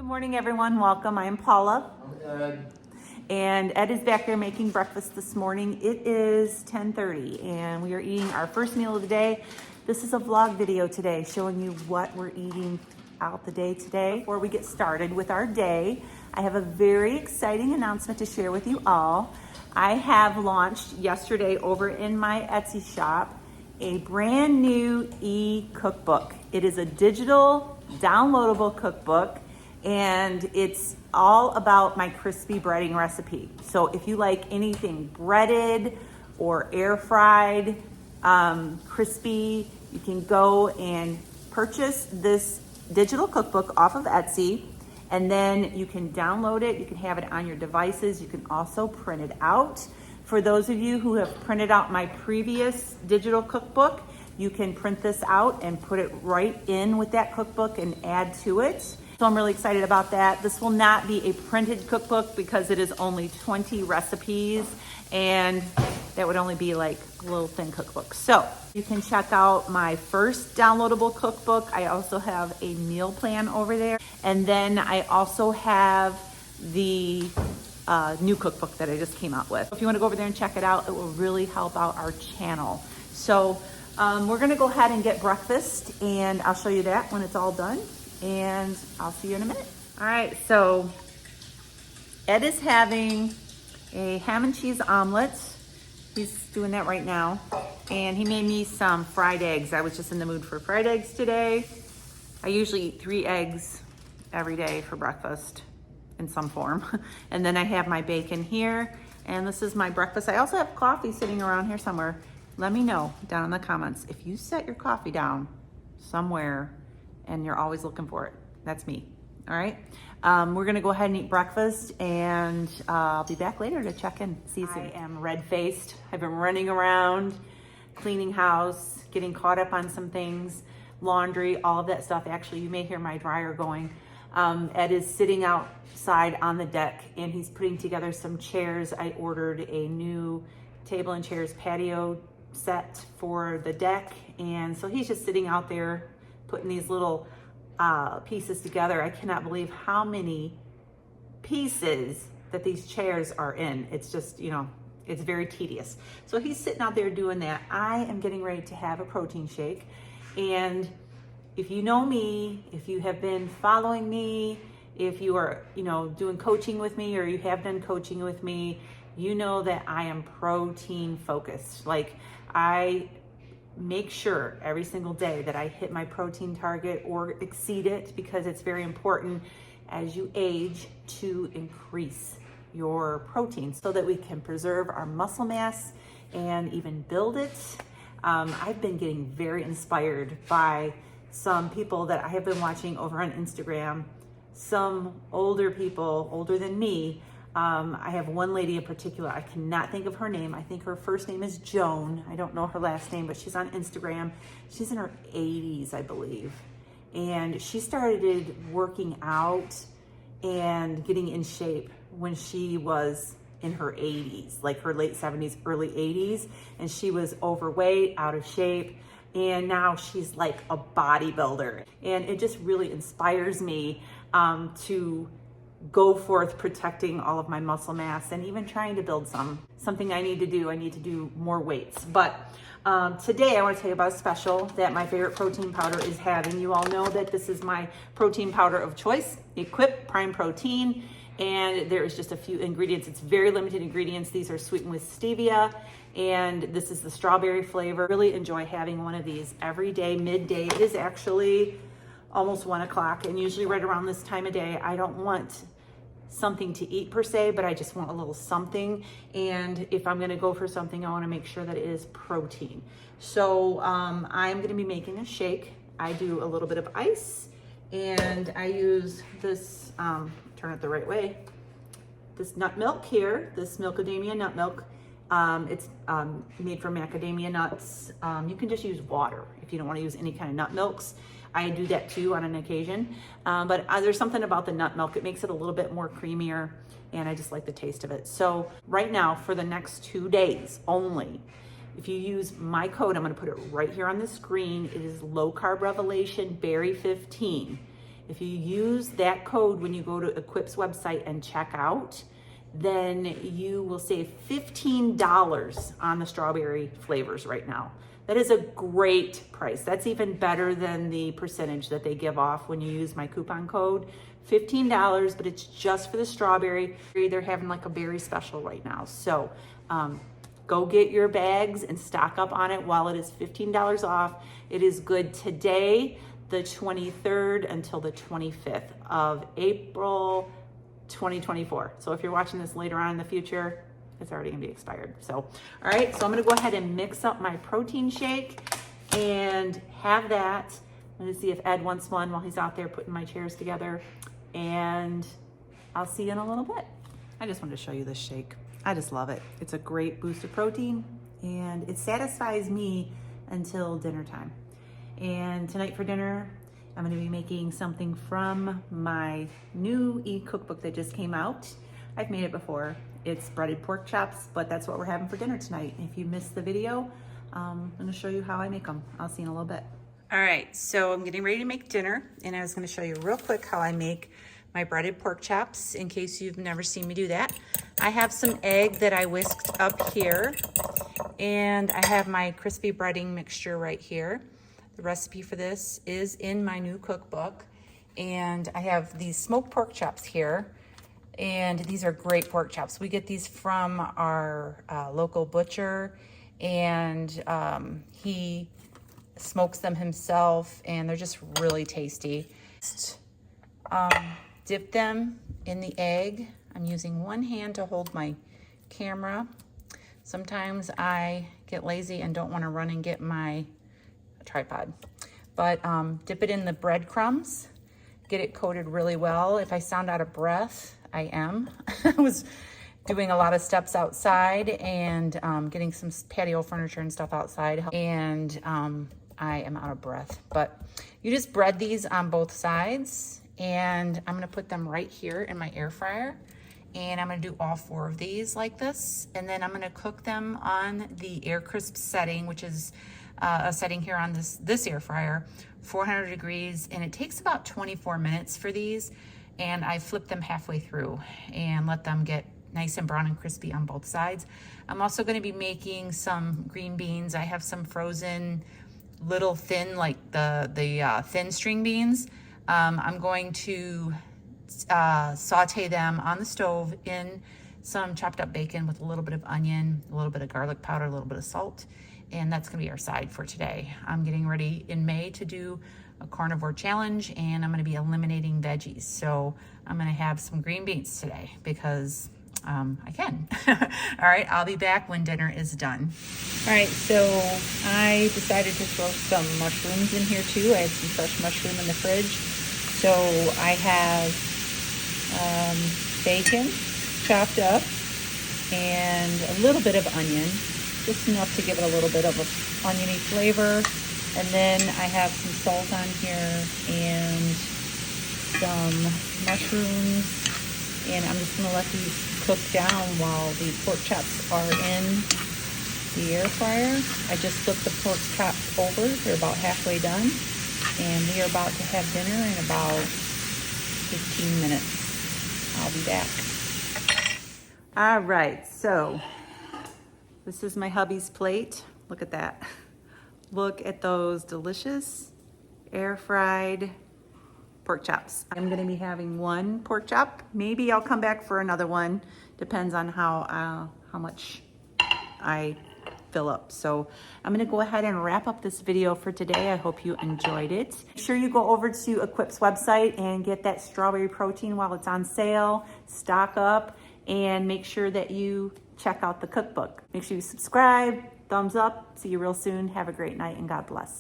morning, everyone. Welcome. I am Paula. I'm Ed. And Ed is back there making breakfast this morning. It is 10:30 and we are eating our first meal of the day. This is a vlog video today showing you what we're eating out the day today. Before we get started with our day, I have a very exciting announcement to share with you all. I have launched yesterday over in my Etsy shop a brand new e-cookbook. It is a digital downloadable cookbook and it's all about my crispy breading recipe. So if you like anything breaded or air fried, crispy, you can go and purchase this digital cookbook off of Etsy, and then you can download it. You can have it on your devices. You can also print it out. For those of you who have printed out my previous digital cookbook, you can print this out and put it right in with that cookbook and add to it. So I'm really excited about that. This will not be a printed cookbook because it is only 20 recipes and that would only be like a little thin cookbook. So you can check out my first downloadable cookbook. I also have a meal plan over there. And then I also have the new cookbook that I just came out with. If you want to go over there and check it out, it will really help out our channel. So we're gonna go ahead and get breakfast and I'll show you that when it's all done. And I'll see you in a minute. All right, so Ed is having a ham and cheese omelet. He's doing that right now. And he made me some fried eggs. I was just in the mood for fried eggs today. I usually eat 3 eggs every day for breakfast in some form. And then I have my bacon here. And this is my breakfast. I also have coffee sitting around here somewhere. Let me know down in the comments if you set your coffee down somewhere and you're always looking for it. That's me, all right? We're gonna go ahead and eat breakfast and I'll be back later to check in, see you soon. I am red-faced. I've been running around, cleaning house, getting caught up on some things, laundry, all of that stuff. Actually, you may hear my dryer going. Ed is sitting outside on the deck and he's putting together some chairs. I ordered a new table and chairs patio set for the deck. And so he's just sitting out there putting these little pieces together. I cannot believe how many pieces that these chairs are in. It's just, you know, it's very tedious. So he's sitting out there doing that. I am getting ready to have a protein shake. And if you know me, if you have been following me, if you are, you know, doing coaching with me or you have done coaching with me, you know that I am protein focused. Like I make sure every single day that I hit my protein target or exceed it because it's very important as you age to increase your protein so that we can preserve our muscle mass and even build it. I've been getting very inspired by some people that I have been watching over on Instagram, some older people, older than me. I have one lady in particular, I cannot think of her name. I think her first name is Joan. I don't know her last name, but she's on Instagram. She's in her 80s, I believe. And she started working out and getting in shape when she was in her 80s, like her late 70s, early 80s. And she was overweight, out of shape. And now she's like a bodybuilder. And it just really inspires me to go forth protecting all of my muscle mass and even trying to build something I need to do. I need to do more weights. But today I want to tell you about a special that my favorite protein powder is having. You all know that this is my protein powder of choice, Equip Prime Protein. And there is just a few ingredients. It's very limited ingredients. These are sweetened with stevia. And this is the strawberry flavor. Really enjoy having one of these every day, midday. It is actually almost 1 o'clock, and usually right around this time of day, I don't want something to eat per se, but I just want a little something. And if I'm gonna go for something, I wanna make sure that it is protein. So I'm gonna be making a shake. I do a little bit of ice, and I use this, turn it the right way, this nut milk here, this macadamia nut milk. It's made from macadamia nuts. You can just use water if you don't wanna use any kind of nut milks. I do that too on an occasion, but there's something about the nut milk. It makes it a little bit more creamier, and I just like the taste of it. So right now, for the next 2 days only, if you use my code, I'm gonna put it right here on the screen. It is Low Carb Revelation Berry 15. If you use that code when you go to Equip's website and check out, then you will save $15 on the strawberry flavors right now. That is a great price. That's even better than the percentage that they give off when you use my coupon code. $15, but it's just for the strawberry. They're having like a berry special right now. So go get your bags and stock up on it while it is $15 off. It is good today, the 23rd, until the 25th of April 2024. So if you're watching this later on in the future, it's already gonna be expired. So, all right, so I'm gonna go ahead and mix up my protein shake and have that. I'm gonna see if Ed wants one while he's out there putting my chairs together, and I'll see you in a little bit. I just wanted to show you this shake. I just love it. It's a great boost of protein, and it satisfies me until dinner time. And tonight for dinner, I'm gonna be making something from my new e-cookbook that just came out. I've made it before. It's breaded pork chops, but that's what we're having for dinner tonight. If you missed the video, I'm gonna show you how I make them. I'll see you in a little bit. All right, so I'm getting ready to make dinner, and I was gonna show you real quick how I make my breaded pork chops in case you've never seen me do that. I have some egg that I whisked up here, and I have my crispy breading mixture right here. The recipe for this is in my new cookbook, and I have these smoked pork chops here, and these are great pork chops. We get these from our local butcher, and he smokes them himself, and they're just really tasty. Dip them in the egg. I'm using one hand to hold my camera. Sometimes I get lazy and don't want to run and get my tripod, but dip it in the breadcrumbs, get it coated really well. If I sound out of breath, I am. I was doing a lot of steps outside and getting some patio furniture and stuff outside, and I am out of breath. But you just bread these on both sides, and I'm gonna put them right here in my air fryer, and I'm gonna do all 4 of these like this, and then I'm gonna cook them on the air crisp setting, which is a setting here on this air fryer, 400 degrees, and it takes about 24 minutes for these. And I flip them halfway through and let them get nice and brown and crispy on both sides. I'm also gonna be making some green beans. I have some frozen little thin, like the thin string beans. I'm going to saute them on the stove in some chopped up bacon with a little bit of onion, a little bit of garlic powder, a little bit of salt, and that's gonna be our side for today. I'm getting ready in May to do a carnivore challenge, and I'm gonna be eliminating veggies. So I'm gonna have some green beans today because I can. All right, I'll be back when dinner is done. All right, so I decided to throw some mushrooms in here too. I have some fresh mushroom in the fridge. So I have bacon chopped up and a little bit of onion, just enough to give it a little bit of an oniony flavor. And then I have some salt on here and some mushrooms, and I'm just gonna let these cook down while the pork chops are in the air fryer. I just flipped the pork chops over. They're about halfway done, and we are about to have dinner in about 15 minutes. I'll be back. All right, so this is my hubby's plate. Look at that. Look at those delicious air fried pork chops. I'm gonna be having one pork chop. Maybe I'll come back for another one. Depends on how much I fill up. So I'm gonna go ahead and wrap up this video for today. I hope you enjoyed it. Make sure you go over to Equip's website and get that strawberry protein while it's on sale. Stock up, and make sure that you check out the cookbook. Make sure you subscribe, thumbs up. See you real soon. Have a great night, and God bless.